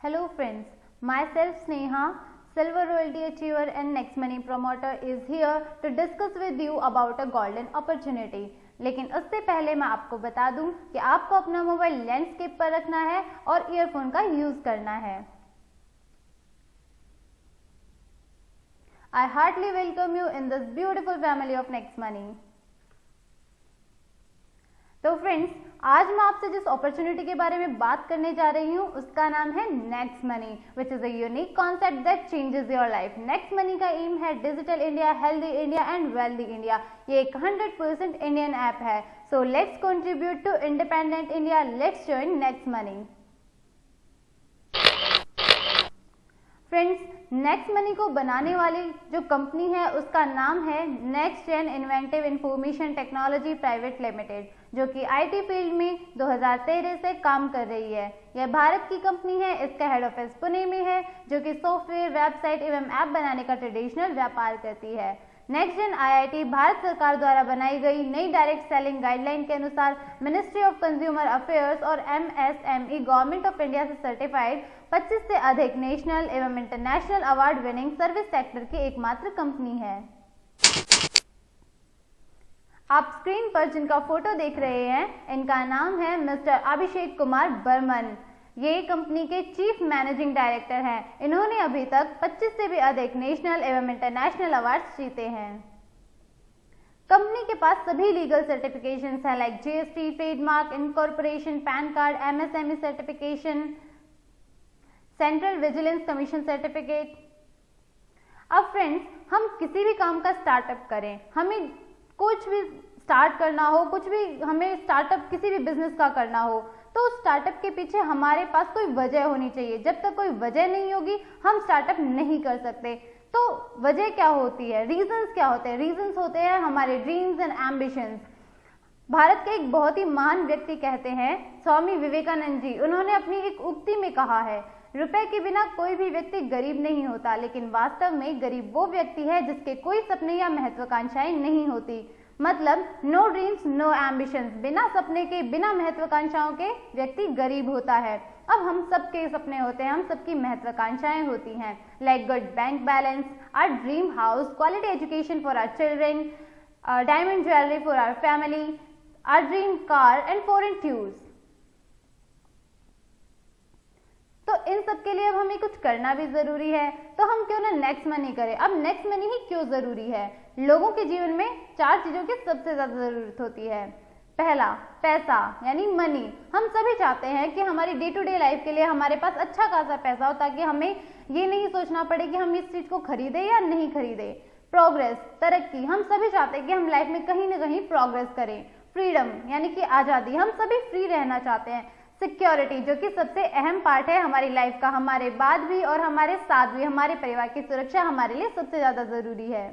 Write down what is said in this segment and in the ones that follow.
Hello friends, myself Sneha, Silver Royalty Achiever and Next Money Promoter is here to discuss with you about a golden opportunity. लेकिन उससे पहले मैं आपको बता दूं कि आपको अपना मोबाइल लैंडस्केप पर रखना है और ईयरफोन का यूज करना है। I heartily welcome you in this beautiful family of Next Money. तो फ्रेंड्स, आज मैं आपसे जिस अपॉर्चुनिटी के बारे में बात करने जा रही हूँ उसका नाम है next money, which is a unique concept that changes your life. Next money का एम है digital India, healthy India and wealthy India. ये एक 100% इंडियन ऐप है। So let's contribute to independent India, let's join next money. Friends, next money को बनाने वाली जो company है उसका नाम है next gen inventive information technology private limited, जो कि आईटी फील्ड में 2013 से काम कर रही है। यह भारत की कंपनी है। इसका हेड ऑफिस पुणे में है, जो कि सॉफ्टवेयर, वेबसाइट एवं ऐप बनाने का ट्रेडिशनल व्यापार करती है। नेक्स्ट जेन आईआईटी भारत सरकार द्वारा बनाई गई नई डायरेक्ट सेलिंग गाइडलाइन के अनुसार मिनिस्ट्री ऑफ कंज्यूमर अफेयर्स और एमएसएमई गवर्नमेंट ऑफ इंडिया से सर्टिफाइड 25 से अधिक नेशनल एवं international award winning service sector की एकमात्र कंपनी है। आप स्क्रीन पर जिनका फोटो देख रहे हैं, इनका नाम है मिस्टर अभिषेक कुमार बर्मन। ये कंपनी के चीफ मैनेजिंग डायरेक्टर हैं। इन्होंने अभी तक 25 से भी अधिक नेशनल एवं इंटरनेशनल अवार्ड्स जीते हैं। कंपनी के पास सभी लीगल सर्टिफिकेशंस हैं, like GST, trademark, incorporation, pan card, MSME certification, central vigilance commission certificate. अब फ्रेंड्स, हम किसी भी काम का स्टार्टअप करें, हमें कुछ भी स्टार्ट करना हो, कुछ भी हमें स्टार्टअप किसी भी बिजनेस का करना हो, तो स्टार्टअप के पीछे हमारे पास कोई वजह होनी चाहिए। जब तक कोई वजह नहीं होगी हम स्टार्टअप नहीं कर सकते। तो वजह क्या होती है, रीजंस क्या होते हैं? रीजंस होते हैं हमारे ड्रीम्स एंड एम्बिशंस। भारत के एक बहुत ही महान व्यक्ति कहते हैं, स्वामी विवेकानंद जी, उन्होंने अपनी एक उक्ति में कहा है, रुपए के बिना कोई भी व्यक्ति गरीब नहीं होता, लेकिन वास्तव में गरीब वो व्यक्ति है जिसके कोई सपने या महत्वाकांक्षाएं नहीं होती। मतलब नो ड्रीम्स नो एम्बिशंस, बिना सपने के, बिना महत्वाकांक्षाओं के व्यक्ति गरीब होता है। अब हम सबके सपने होते हैं, हम सबकी महत्वाकांक्षाएं होती हैं, like good bank balance, our dream house, quality education for our children, diamond jewellery for our family, our dream car and foreign tours. तो इन सब के लिए अब हमें कुछ करना भी जरूरी है, तो हम क्यों ना नेक्स्ट मनी करें। अब नेक्स्ट मनी ही क्यों जरूरी है? लोगों के जीवन में 4 चीजों की सबसे ज्यादा जरूरत होती है। पहला, पैसा यानी मनी। हम सभी चाहते हैं कि हमारी डे टू डे लाइफ के लिए हमारे पास अच्छा खासा पैसा हो, ताकि हमें ये नहीं सोचना पड़े कि हम इस चीज को खरीदे या नहीं खरीदे। प्रोग्रेस, तरक्की, हम सभी चाहते हैं कि हम लाइफ में कहीं ना कहीं प्रोग्रेस करें। फ्रीडम यानी कि आजादी, हम सभी फ्री रहना चाहते हैं। सिक्योरिटी, जो कि सबसे अहम पार्ट है हमारी लाइफ का, हमारे बाद भी और हमारे साथ भी हमारे परिवार की सुरक्षा हमारे लिए सबसे ज्यादा जरूरी है।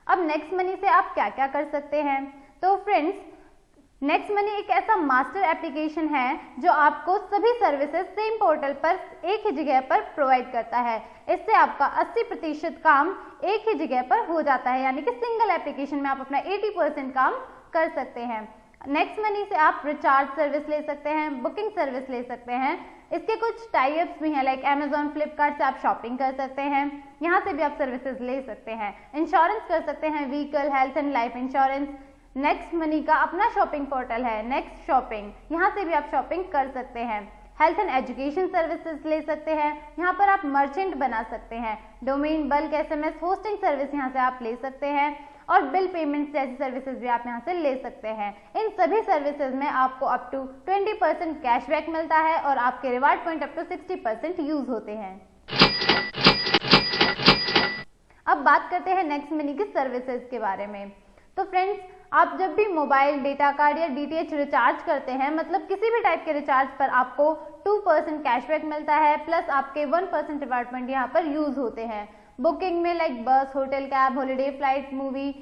अब नेक्स्ट मनी से आप क्या क्या कर सकते हैं? तो फ्रेंड्स, नेक्स्ट मनी एक ऐसा मास्टर एप्लीकेशन है जो आपको सभी सर्विसेज सेम पोर्टल पर एक ही जगह पर प्रोवाइड करता है। इससे आपका 80% काम एक ही जगह पर हो जाता है, यानी कि सिंगल एप्लीकेशन में आप अपना 80% काम कर सकते हैं। नेक्स्ट मनी से आप रिचार्ज सर्विस ले सकते हैं, बुकिंग सर्विस ले सकते हैं। इसके कुछ टाई अप्स भी हैं, लाइक अमेजॉन, फ्लिपकार्ट से आप शॉपिंग कर सकते हैं, यहाँ से भी आप सर्विसेज ले सकते हैं। इंश्योरेंस कर सकते हैं, vehicle, health and life insurance. Next money का अपना शॉपिंग पोर्टल है नेक्स्ट शॉपिंग, यहाँ से भी आप शॉपिंग कर सकते हैं। हेल्थ एंड एजुकेशन सर्विसेज ले सकते हैं, यहाँ पर आप मर्चेंट बना सकते हैं। Domain, bulk, SMS, hosting service यहाँ से आप ले सकते हैं, और बिल पेमेंट जैसी सर्विसेज भी आप यहाँ से ले सकते हैं। इन सभी सर्विसेज में आपको अप टू 20% कैशबैक मिलता है और आपके reward point up to 60% use होते हैं। अब बात करते हैं नेक्स्ट मनी की सर्विसेज के बारे में। तो फ्रेंड्स, आप जब भी मोबाइल, डेटा कार्ड या डीटीएच रिचार्ज करते हैं, मतलब किसी भी टाइप के रिचार्ज पर आपको 2% कैशबैक मिलता है, प्लस आपके 1% रिवार्ड पॉइंट यहाँ पर यूज होते हैं। बुकिंग में लाइक बस, hotel, cab, holiday, flight, movie,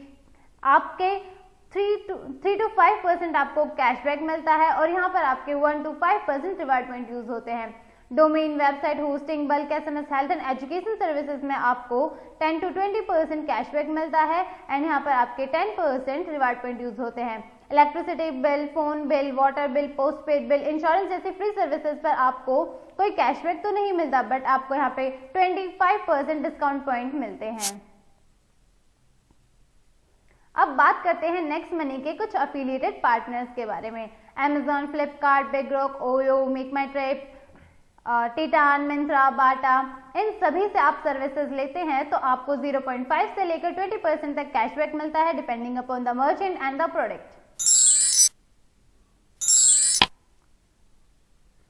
आपके 3 to 5% आपको कैशबैक मिलता है और यहाँ पर आपके 1 to 5% रिवार्ड पॉइंट यूज होते हैं। Domain, website, hosting, bulk, SMS, health and education services में आपको 10 to 20% कैशबैक मिलता है एंड यहाँ पर आपके 10% रिवार्ड पॉइंट यूज होते हैं। Electricity bill, phone bill, water bill, postpaid bill, insurance जैसी फ्री सर्विसेज पर आपको कोई कैशबैक तो नहीं मिलता, बट आपको यहाँ पे 25% डिस्काउंट पॉइंट मिलते हैं। अब बात करते हैं नेक्स्ट मनी के कुछ अफिलिएटेड पार्टनर्स के बारे में। Amazon, फ्लिपकार्ट, बिगरॉक, ओयो, मेक माई ट्रिप, टिटान, मिंत्रा, बाटा, इन सभी से आप सर्विसेज लेते हैं तो आपको 0.5 से लेकर 20% तक कैशबैक मिलता है depending upon the merchant and the product.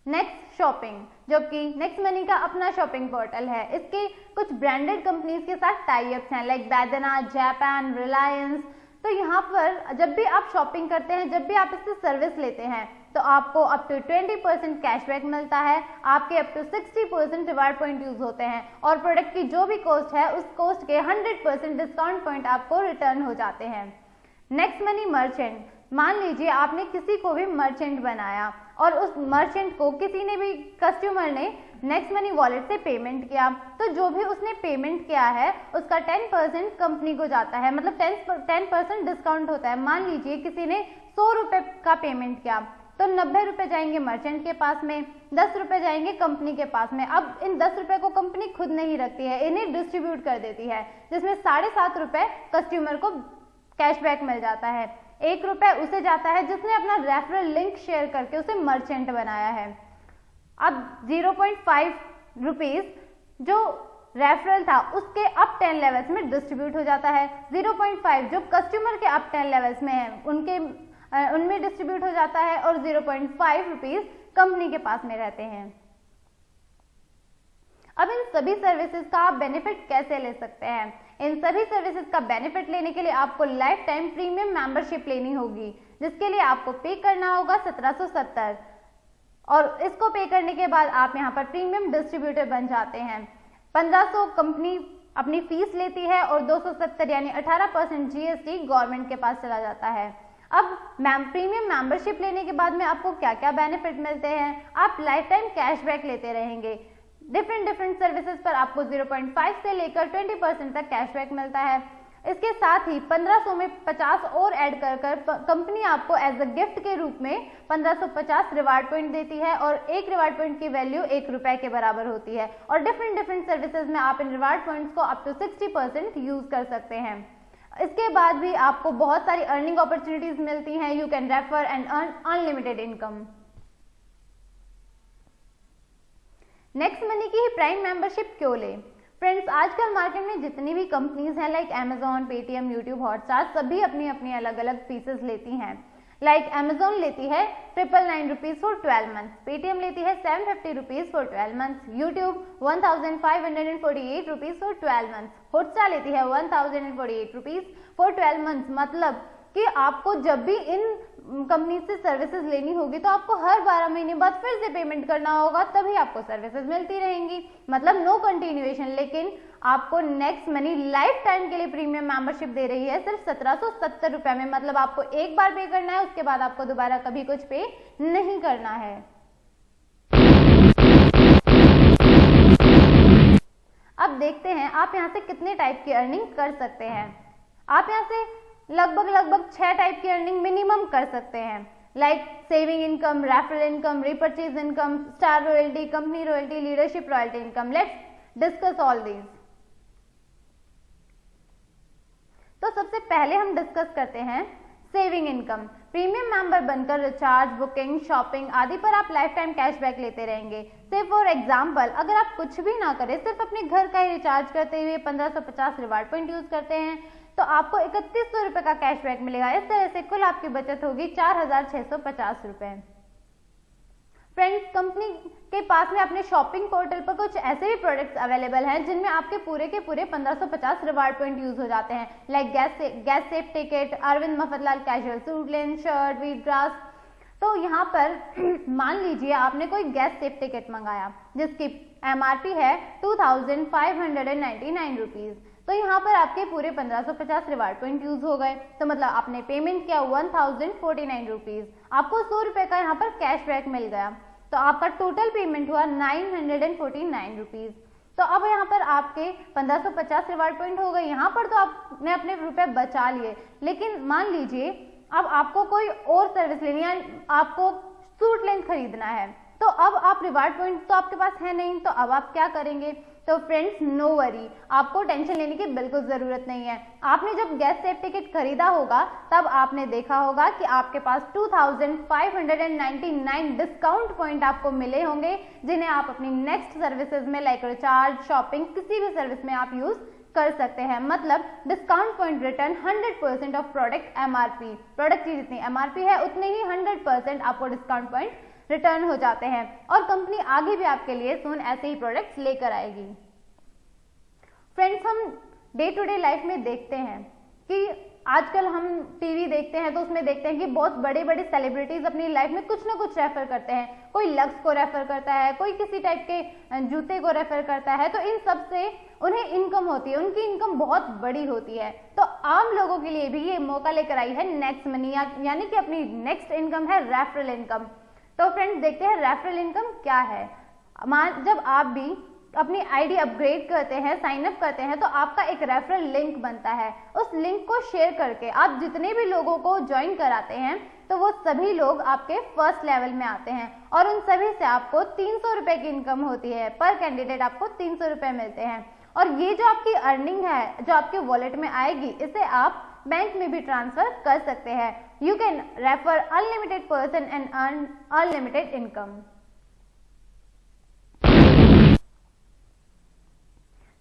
Next shopping, जो कि नेक्स्ट मनी का अपना शॉपिंग पोर्टल है। इसके कुछ ब्रांडेड कंपनीज के साथ टाई अप्स हैं लाइक बैदना, जापान, रिलायंस। तो यहाँ पर जब भी आप शॉपिंग करते हैं, जब भी आप इससे सर्विस लेते हैं तो आपको अप टू 20% कैशबैक मिलता है, आपके up to 60% reward point use होते हैं और प्रोडक्ट की जो भी कॉस्ट है उस कॉस्ट के 100% डिस्काउंट पॉइंट आपको रिटर्न हो जाते हैं। नेक्स्ट मनी मर्चेंट, मान लीजिए आपने किसी को भी मर्चेंट बनाया और उस मर्चेंट को किसी ने भी कस्टमर ने नेक्स्ट मनी वॉलेट से पेमेंट किया, तो जो भी उसने पेमेंट किया है उसका 10% कंपनी को जाता है, मतलब 10% डिस्काउंट होता है। मान लीजिए किसी ने 100 रुपए का पेमेंट किया तो 90 रुपए जाएंगे मर्चेंट के पास में, 10 रुपए जाएंगे कंपनी के पास में। अब इन 10 रुपए को कंपनी खुद नहीं रखती है, इन्हें डिस्ट्रीब्यूट कर देती है, जिसमें 7.5 रुपए कस्टमर को कैशबैक मिल जाता है। 1 रुपए उसे जाता है जिसने अपना रेफरल लिंक शेयर करके उसे मर्चेंट बनाया है। अब 0.5 रुपीज जो रेफरल था उसके अप 10 लेवल्स में डिस्ट्रीब्यूट हो जाता है। 0.5 जो कस्टमर के अप 10 लेवल्स में है उनमें डिस्ट्रीब्यूट हो जाता है और 0.5 रुपीज कंपनी के पास में रहते हैं। अब इन सभी सर्विसेज का आप बेनिफिट कैसे ले सकते हैं? इन सभी सर्विसेज का बेनिफिट लेने के लिए आपको लाइफ टाइम प्रीमियम मेंबरशिप लेनी होगी, जिसके लिए आपको पे करना होगा 1770 और इसको पे करने के बाद आप यहाँ पर प्रीमियम डिस्ट्रीब्यूटर बन जाते हैं। 1500 कंपनी अपनी फीस लेती है और 270 यानी 18% GST गवर्नमेंट के पास चला जाता है। अब प्रीमियम मेंबरशिप लेने के बाद में आपको क्या क्या बेनिफिट मिलते हैं? आप लाइफ टाइम कैशबैक लेते रहेंगे। डिफरेंट सर्विसेज पर आपको 0.5 से लेकर 20% तक कैशबैक मिलता है। इसके साथ ही 1500 में 50 और ऐड कर कंपनी आपको एज अ गिफ्ट के रूप में 1550 रिवार्ड पॉइंट देती है और एक रिवार्ड पॉइंट की वैल्यू 1 रुपए के बराबर होती है और डिफरेंट सर्विसेज में आप इन रिवार्ड पॉइंट्स को अप टू 60% यूज कर सकते हैं। इसके बाद भी आपको बहुत सारी अर्निंग अपॉर्चुनिटीज मिलती हैं। You can refer and earn unlimited income. Next money की ही प्राइम मेंबरशिप क्यों ले? फ्रेंड्स, आजकल मार्केट में जितनी भी कंपनीज हैं like Amazon, Paytm, YouTube, Hotstar, सभी अपनी अपनी अलग अलग फीसेस लेती हैं। लाइक Amazon लेती है 999 रुपीज फॉर 12 मंथ्स, पेटीएम लेती है 750 rupees for 12 months, YouTube 1548 rupees for 12 months, Hotstar लेती है 1048 रुपीज फॉर 12 मंथ्स। मतलब कि आपको जब भी इन कंपनी से सर्विसेज लेनी होगी तो आपको हर 12 महीने बाद फिर से पेमेंट करना होगा, तभी आपको सर्विसेज मिलती रहेंगी। मतलब नो कंटिन्यूएशन। लेकिन आपको नेक्स्ट मनी लाइफ टाइम के लिए प्रीमियम मेंबरशिप दे रही है सिर्फ 1770 रुपए में। मतलब आपको एक बार पे करना है, उसके बाद आपको दोबारा कभी कुछ पे नहीं करना है। अब देखते हैं आप यहाँ से कितने टाइप की अर्निंग कर सकते हैं। आप यहाँ से लगभग 6 टाइप की अर्निंग मिनिमम कर सकते हैं, like saving income, referral income, repurchase income, star royalty, company royalty, leadership royalty income. Let's discuss all these. तो सबसे पहले हम डिस्कस करते हैं सेविंग इनकम। प्रीमियम मेंबर बनकर रिचार्ज, बुकिंग, शॉपिंग आदि पर आप लाइफ टाइम कैशबैक लेते रहेंगे। से फॉर एग्जाम्पल, अगर आप कुछ भी ना करें, सिर्फ अपने घर का ही रिचार्ज करते हुए 1550 रिवार्ड पॉइंट यूज करते हैं तो आपको 3100 रुपए का कैशबैक मिलेगा। इस तरह से कुल आपकी बचत होगी 4650 रुपए। फ्रेंड्स, कंपनी के पास में अपने शॉपिंग पोर्टल पर कुछ ऐसे भी प्रोडक्ट्स अवेलेबल हैं जिनमें आपके पूरे के पूरे 1550 रिवार्ड पॉइंट यूज हो जाते हैं, like gas safe ticket, Arvind Mafatlal casual suit lens, shirt, wheat grass. तो यहाँ पर मान लीजिए आपने कोई गैस सेफ टिकट मंगाया जिसकी MRP है 2599 रुपीज, तो यहाँ पर आपके पूरे 1550 रिवार्ड पॉइंट यूज हो गए। तो मतलब आपने पेमेंट किया 1049 रुपीज, आपको 100 रुपए का यहाँ पर कैशबैक मिल गया, तो आपका टोटल पेमेंट हुआ 949 रुपीज। तो अब यहाँ पर आपके 1550 रिवार्ड पॉइंट हो गए। यहाँ पर तो आपने अपने रुपए बचा लिए, लेकिन मान लीजिए अब आपको कोई और सर्विस लेनी है, आपको सूट लेंथ खरीदना है, तो अब आप रिवार्ड पॉइंट तो आपके पास है नहीं, तो अब आप क्या करेंगे? तो फ्रेंड्स नो वरी, आपको टेंशन लेने की बिल्कुल जरूरत नहीं है। आपने जब गैस सेफ टिकट खरीदा होगा तब आपने देखा होगा कि आपके पास 2599 डिस्काउंट पॉइंट आपको मिले होंगे, जिन्हें आप अपनी नेक्स्ट सर्विसेज में लाइक रिचार्ज, शॉपिंग, किसी भी सर्विस में आप यूज कर सकते हैं। मतलब discount point return 100% of product MRP, product की जितनी एमआरपी है उतने ही 100% आपको डिस्काउंट पॉइंट रिटर्न हो जाते हैं, और कंपनी आगे भी आपके लिए सून ऐसे ही प्रोडक्ट्स लेकर आएगी। फ्रेंड्स, हम डे टू डे लाइफ में देखते हैं कि आजकल हम टीवी देखते हैं तो उसमें देखते हैं कि बहुत बड़े बड़े सेलिब्रिटीज अपनी लाइफ में कुछ ना कुछ रेफर करते हैं। कोई लक्स को रेफर करता है, कोई किसी टाइप के जूते को रेफर करता है, तो इन सब से उन्हें इनकम होती है, उनकी इनकम बहुत बड़ी होती है। तो आम लोगों के लिए भी ये मौका लेकर आई है नेक्स्ट मनी, यानी कि अपनी नेक्स्ट इनकम है रेफरल इनकम। तो फ्रेंड्स देखते हैं रेफरल इनकम क्या है। जब आप भी अपनी आईडी अपग्रेड करते हैं, साइन अप करते हैं, तो आपका एक रेफरल लिंक बनता है। उस लिंक को शेयर करके आप जितने भी लोगों को ज्वाइन कराते हैं तो वो सभी लोग आपके फर्स्ट लेवल में आते हैं, और उन सभी से आपको 300 रुपए की इनकम होती है। पर कैंडिडेट आपको 300 रुपए मिलते हैं, और ये जो आपकी अर्निंग है जो आपके वॉलेट में आएगी, इसे आप बैंक में भी ट्रांसफर कर सकते हैं। You can refer unlimited person and earn unlimited income.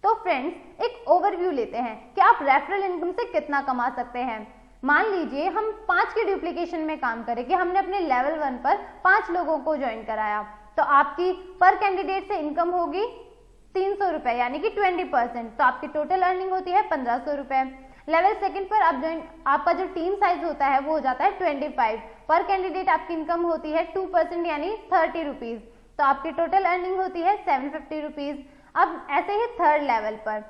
तो फ्रेंड्स एक ओवरव्यू लेते हैं कि आप रेफरल इनकम से कितना कमा सकते हैं। मान लीजिए हम 5 के डुप्लीकेशन में काम करें कि हमने अपने लेवल 1 पर 5 लोगों को ज्वाइन कराया, तो आपकी पर कैंडिडेट से इनकम होगी 300 रुपए, यानी कि 20%। तो आपकी टोटल अर्निंग होती है 1500 रुपए। लेवल 2 पर आप आपका जो टीम साइज होता है वो हो जाता है 25। पर कैंडिडेट आपकी इनकम होती है 2%, यानी 30 रुपीज। तो आपकी टोटल अर्निंग होती है 750 रुपीज। अब ऐसे ही थर्ड लेवल पर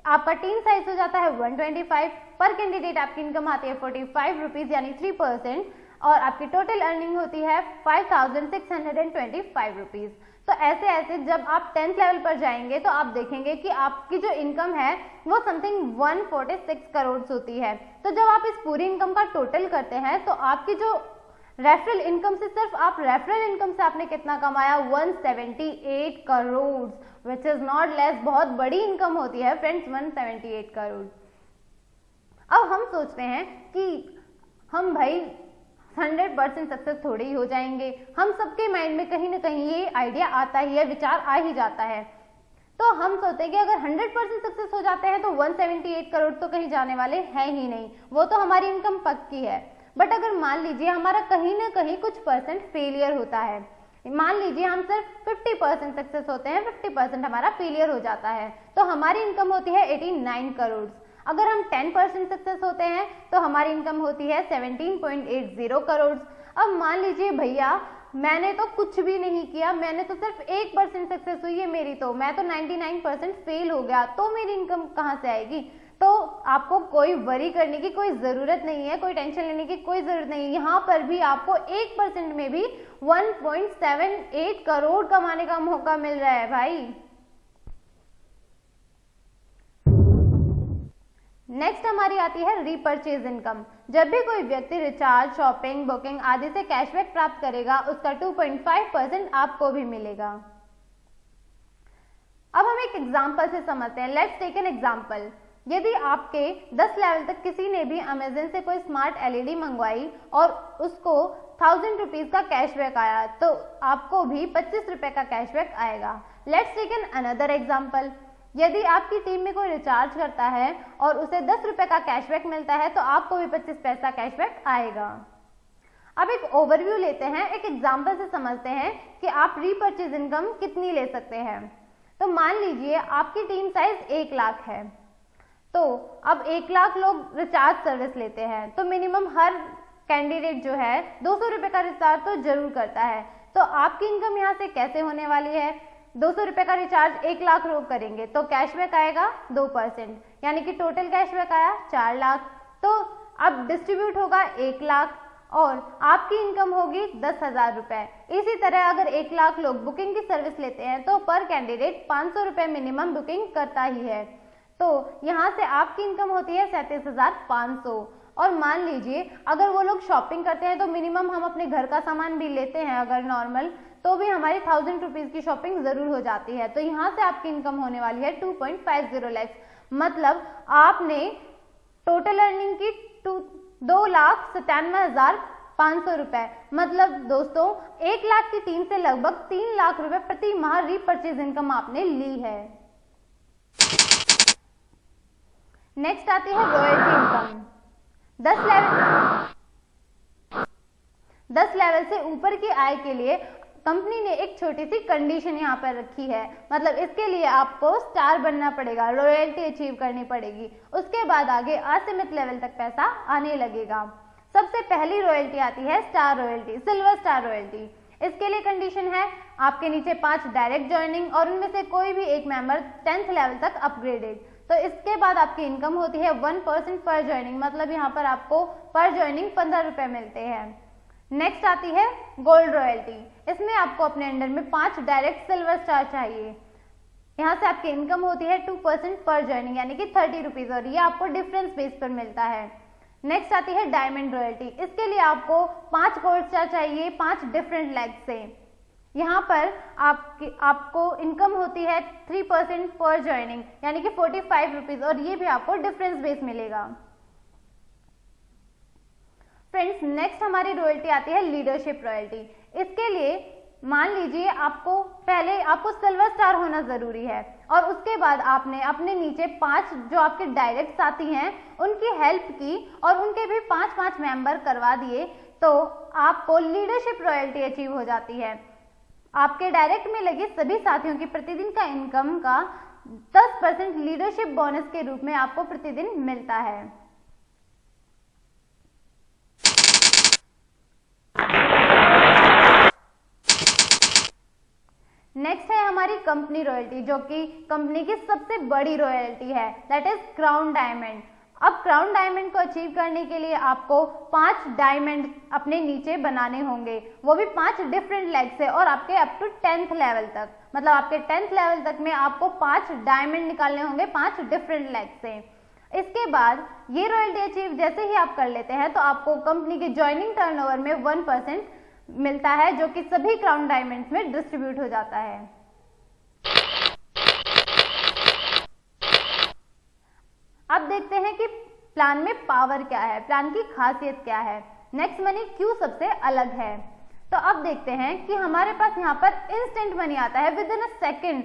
आपका टीम साइज हो जाता है 125। पर कैंडिडेट आपकी इनकम आती है 45 रुपीज, यानी 3%, और आपकी टोटल अर्निंग होती है 5625 रुपीज। तो ऐसे ऐसे जब आप 10th लेवल पर जाएंगे तो आप देखेंगे कि आपकी जो इनकम है वो समथिंग 146 करोड़ होती है। तो जब आप इस पूरी इनकम का टोटल करते हैं तो आपकी जो रेफरल इनकम से, सिर्फ आप रेफरल इनकम से आपने कितना कमाया? 178 crore, which is not less. बहुत बड़ी इनकम होती है फ्रेंड्स 178 करोड़। अब हम सोचते हैं कि हम भाई 100% सक्सेस थोड़ी ही हो जाएंगे। हम सबके माइंड में कहीं ना कहीं ये आइडिया आता ही है, विचार आ ही जाता है। तो हम सोचते हैं कि अगर 100% सक्सेस हो जाते हैं तो 178 करोड़ तो कहीं जाने वाले हैं ही नहीं, वो तो हमारी इनकम पक्की है। बट अगर मान लीजिए हमारा कहीं ना कहीं कुछ परसेंट फेलियर होता है, मान लीजिए हम सिर्फ 50% सक्सेस होते हैं, 50% हमारा फेलियर हो जाता है, तो हमारी इनकम होती है 89 करोड़। अगर हम 10% सक्सेस होते हैं तो हमारी इनकम होती है 17.80 करोड़। अब मान लीजिए भैया मैंने तो कुछ भी नहीं किया, मैंने तो सिर्फ 1% सक्सेस हुई है मेरी, तो मैं तो 99% फेल हो गया, तो मेरी इनकम कहाँ से आएगी? तो आपको कोई वरी करने की कोई जरूरत नहीं है, कोई टेंशन लेने की कोई जरूरत नहीं है। यहाँ पर भी आपको 1% में भी 1.78 करोड़ कमाने का मौका मिल रहा है भाई। नेक्स्ट हमारी आती है रीपरचेज इनकम। जब भी कोई व्यक्ति रिचार्ज, शॉपिंग, बुकिंग आदि से कैशबैक प्राप्त करेगा, उसका 2.5% आपको भी मिलेगा। अब हम एक एग्जांपल से समझते हैं। Let's take an example. यदि आपके 10 लेवल तक किसी ने भी अमेजन से कोई स्मार्ट एलईडी मंगवाई और उसको 1000 रुपीज का कैशबैक आया, तो आपको भी 25 रुपए का कैशबैक आएगा। Let's take an another example. यदि आपकी टीम में कोई रिचार्ज करता है और उसे 10 रुपए का कैशबैक मिलता है, तो आपको भी 25 पैसा कैशबैक आएगा। अब एक ओवरव्यू लेते हैं, एक एग्जांपल से समझते हैं कि आप रीपरचेज इनकम कितनी ले सकते हैं। तो मान लीजिए आपकी टीम साइज 1 लाख है, तो अब 1 लाख लोग रिचार्ज सर्विस लेते हैं, तो मिनिमम हर कैंडिडेट जो है 200 रुपए का रिचार्ज तो जरूर करता है। तो आपकी इनकम यहाँ से कैसे होने वाली है? 200 रुपए का रिचार्ज 1 लाख लोग करेंगे तो कैशबैक आएगा 2%, यानी कि टोटल कैशबैक आया 4 लाख। तो अब डिस्ट्रीब्यूट होगा 1 लाख और आपकी इनकम होगी 10,000 रुपए। इसी तरह अगर 1 लाख लोग बुकिंग की सर्विस लेते हैं तो पर कैंडिडेट 500 रुपए मिनिमम बुकिंग करता ही है। तो यहाँ से आपकी इनकम होती है 37,500। और मान लीजिए अगर वो लोग शॉपिंग करते हैं तो मिनिमम हम अपने घर का सामान भी लेते हैं अगर नॉर्मल, तो भी हमारी 1000 रुपीज की शॉपिंग जरूर हो जाती है। तो यहाँ से आपकी इनकम होने वाली है 2.50 लाख, मतलब आपने टोटल अर्निंग की 2,97,500 रुपए, मतलब दोस्तों 1 लाख की टीम से लगभग 3 लाख रुपए प्रति माह रीपरचेज इनकम आपने ली है। नेक्स्ट आती है रॉयल्टी इनकम। 10 लेवल से ऊपर की आय के लिए कंपनी ने एक छोटी सी कंडीशन यहाँ पर रखी है, मतलब इसके लिए आपको स्टार बनना पड़ेगा, रॉयल्टी अचीव करनी पड़ेगी, उसके बाद आगे असीमित लेवल तक पैसा आने लगेगा। सबसे पहली रॉयल्टी आती है star royalty, silver star royalty. इसके लिए कंडीशन है आपके नीचे 5 डायरेक्ट ज्वाइनिंग और उनमें से कोई भी एक मेंबर 10th लेवल तक अपग्रेडेड। तो इसके बाद आपकी इनकम होती है 1% पर ज्वाइनिंग, मतलब यहाँ पर आपको पर ज्वाइनिंग 15 रुपए मिलते हैं। नेक्स्ट आती है गोल्ड रॉयल्टी। इसमें आपको अपने अंडर में 5 डायरेक्ट सिल्वर स्टार चाहिए। यहाँ से आपकी इनकम होती है 2% पर ज्वाइनिंग, यानी कि 30 रुपीज, और ये आपको डिफरेंस बेस पर मिलता है। नेक्स्ट आती है डायमंड रॉयल्टी। इसके लिए आपको 5 गोल्ड स्टार चाहिए 5 डिफरेंट लेग से। यहाँ पर आपको इनकम होती है 3% पर ज्वाइनिंग, यानी कि 45 रुपीज, और ये भी आपको डिफरेंस बेस मिलेगा। फ्रेंड्स, नेक्स्ट हमारी रॉयल्टी आती है लीडरशिप रॉयल्टी। इसके लिए मान लीजिए आपको सिल्वर स्टार होना जरूरी है और उसके बाद आपने अपने नीचे 5 जो आपके डायरेक्ट साथी हैं उनकी हेल्प की और उनके भी 5-5 मेंबर करवा दिए, तो आपको लीडरशिप रॉयल्टी अचीव हो जाती है। आपके डायरेक्ट में लगे सभी साथियों की प्रतिदिन का इनकम का 10% लीडरशिप बोनस के रूप में आपको प्रतिदिन मिलता है। नेक्स्ट है हमारी कंपनी रॉयल्टी, जो कि कंपनी की सबसे बड़ी रॉयल्टी है, दैट इज क्राउन डायमंड। अब क्राउन डायमंड को अचीव करने के लिए आपको 5 डायमंड अपने नीचे बनाने होंगे, वो भी 5 डिफरेंट लेग से, और आपके अप टू 10th लेवल तक, मतलब आपके 10th लेवल तक में आपको 5 डायमंड निकालने होंगे 5 डिफरेंट लेग से। इसके बाद ये रॉयल्टी अचीव जैसे ही आप कर लेते हैं तो आपको कंपनी के ज्वाइनिंग टर्नओवर में 1% मिलता है, जो कि सभी क्राउन डायमंड्स में डिस्ट्रीब्यूट हो जाता है। अब देखते हैं कि प्लान में पावर क्या है, प्लान की खासियत क्या है, नेक्स्ट मनी क्यों सबसे अलग है। तो अब देखते हैं कि हमारे पास यहाँ पर इंस्टेंट मनी आता है with in a second,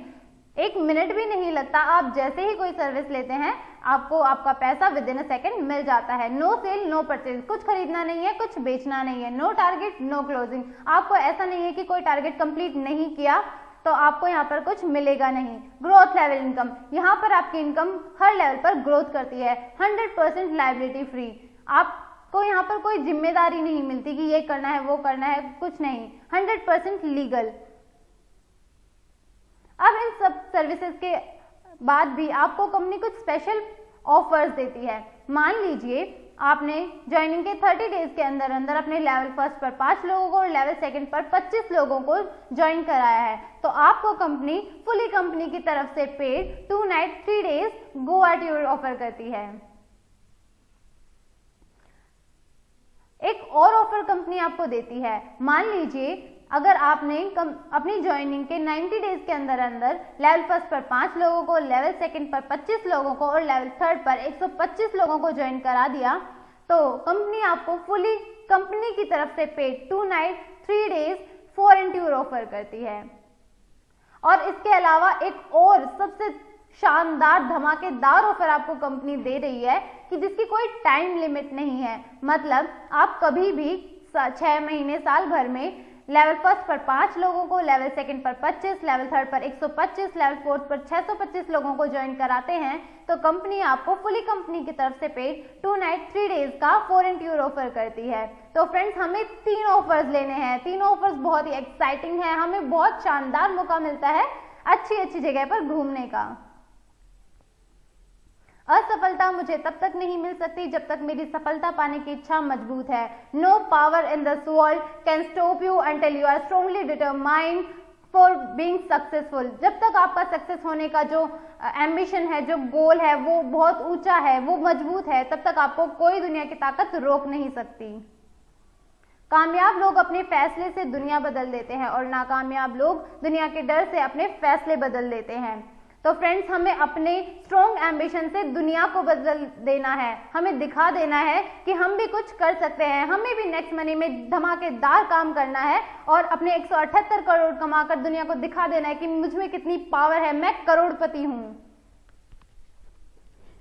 1 minute भी नहीं लगता। आप जैसे ही कोई सर्विस लेते हैं आपको आपका पैसा विद इन अ सेकेंड मिल जाता है। नो सेल नो परचेज, कुछ खरीदना नहीं है, कुछ बेचना नहीं है, नो टारगेट नो क्लोजिंग। आपको ऐसा नहीं है कि कोई टारगेट कंप्लीट नहीं किया तो आपको यहाँ पर कुछ मिलेगा नहीं। ग्रोथ लेवल इनकम, यहाँ पर आपकी इनकम हर लेवल पर ग्रोथ करती है। 100% लायबिलिटी फ्री, आपको यहाँ पर कोई जिम्मेदारी नहीं मिलती कि ये करना है वो करना है, कुछ नहीं। 100% लीगल। अब इन सब सर्विसेज के बाद भी आपको कंपनी कुछ स्पेशल ऑफर्स देती है। मान लीजिए आपने ज्वाइनिंग के 30 डेज के अंदर अंदर अपने लेवल फर्स्ट पर 5 लोगों को और लेवल सेकंड पर 25 लोगों को ज्वाइन कराया है, तो आपको कंपनी फुली कंपनी की तरफ से paid 2 night 3 days Goa tour offer करती है। एक और ऑफर कंपनी आपको देती है। मान लीजिए अगर आपने अपनी ज्वाइनिंग के 90 डेज के अंदर अंदर लेवल फर्स्ट पर 5 लोगों को, लेवल सेकंड पर 25 लोगों को और लेवल थर्ड पर 125 लोगों को ज्वाइन करा दिया, तो कंपनी आपको फुली कंपनी की तरफ से paid 2 night 3 days foreign tour offer करती है। और इसके अलावा एक और सबसे शानदार धमाकेदार ऑफर आपको कंपनी दे रही है कि जिसकी कोई टाइम लिमिट नहीं है, मतलब आप कभी भी 6 महीने साल भर में लेवल फर्स्ट पर 5 लोगों को, लेवल सेकंड पर 25, लेवल थर्ड पर 125, लेवल फोर्थ पर 625 लोगों को ज्वाइन कराते हैं तो कंपनी आपको फुली कंपनी की तरफ से पेड 2 नाइट 3 डेज का फॉरेन टूर ऑफर करती है। तो फ्रेंड्स, हमें 3 ऑफर्स लेने हैं। 3 ऑफर्स बहुत ही एक्साइटिंग है, हमें बहुत शानदार मौका मिलता है अच्छी जगह पर घूमने का। असफलता मुझे तब तक नहीं मिल सकती जब तक मेरी सफलता पाने की इच्छा मजबूत है। No power in this world can stop you until you are strongly determined for being successful. जब तक आपका सक्सेस होने का जो एम्बिशन है, जो गोल है, वो बहुत ऊंचा है, वो मजबूत है, तब तक आपको कोई दुनिया की ताकत रोक नहीं सकती। कामयाब लोग अपने फैसले से दुनिया बदल देते हैं और नाकामयाब लोग दुनिया के डर से अपने फैसले बदल देते हैं। तो फ्रेंड्स, हमें अपने स्ट्रॉन्ग एम्बिशन से दुनिया को बदल देना है, हमें दिखा देना है कि हम भी कुछ कर सकते हैं, हमें भी नेक्स्ट मनी में धमाकेदार काम करना है और अपने 178 करोड़ कमाकर दुनिया को दिखा देना है कि मुझ में कितनी पावर है, मैं करोड़पति हूँ।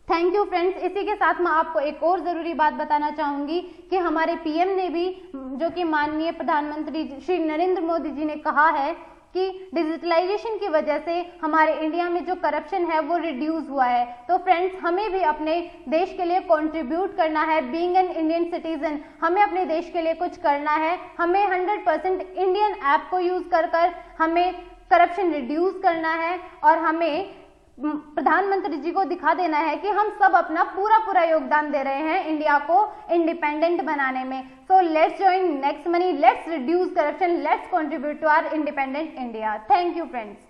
Thank you friends. इसी के साथ मैं आपको एक और ज़रूरी बात बताना चाहूँगी कि हमारे पीएम ने भी, जो कि माननीय प्रधानमंत्री श्री नरेंद्र मोदी जी ने कहा है कि डिजिटलाइजेशन की वजह से हमारे इंडिया में जो करप्शन है वो रिड्यूस हुआ है। तो फ्रेंड्स, हमें भी अपने देश के लिए कंट्रीब्यूट करना है। बीइंग एन इंडियन सिटीजन, हमें अपने देश के लिए कुछ करना है। हमें 100% इंडियन ऐप को यूज़ कर हमें करप्शन रिड्यूस करना है और हमें प्रधानमंत्री जी को दिखा देना है कि हम सब अपना पूरा योगदान दे रहे हैं इंडिया को इंडिपेंडेंट बनाने में। So let's join next money, let's reduce corruption, let's contribute to our independent India. Thank you friends.